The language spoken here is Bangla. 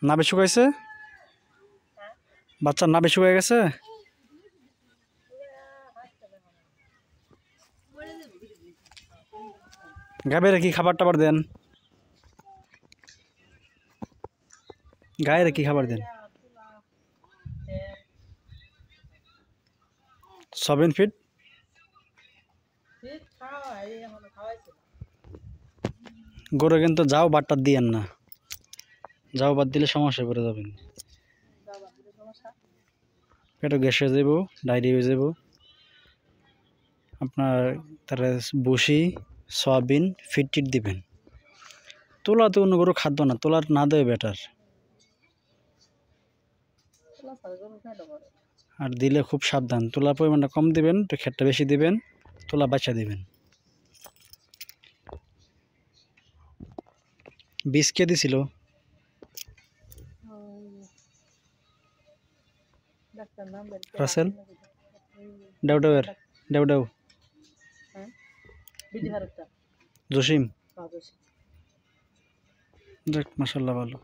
নাভি শুকাইছে? বাচ্চার নাভি শুকাই গেছে? গাভীরে কি খাবার টাবার দেন? গায়ের কি খাবার দেন? সবিন ফিট গরু কিন্তু যাও বাটটা দিয়েন না, যাও বাদ দিলে সমস্যা পড়ে যাবেন, পেটে গ্যাস হয়ে যাব, ডায়রিয়া হয়ে যাব। আপনার তারা বসি সয়াবিন ফিট টিট দিবেন। তোলা তো অন্য গরু খাদ্য না, তোলার না দেয় বেটার। আর দিলে খুব সাবধান, তোলার পরিমাণটা কম দিবেন, তো খেটটা বেশি দিবেন, তোলা বাচ্চা দিবেন। বীজ কে দিছিল? রাসেল ডাউ ডাউয়ের ডাউ ডাউ জসিম। দেখ মাশাআল্লাহ ভালো।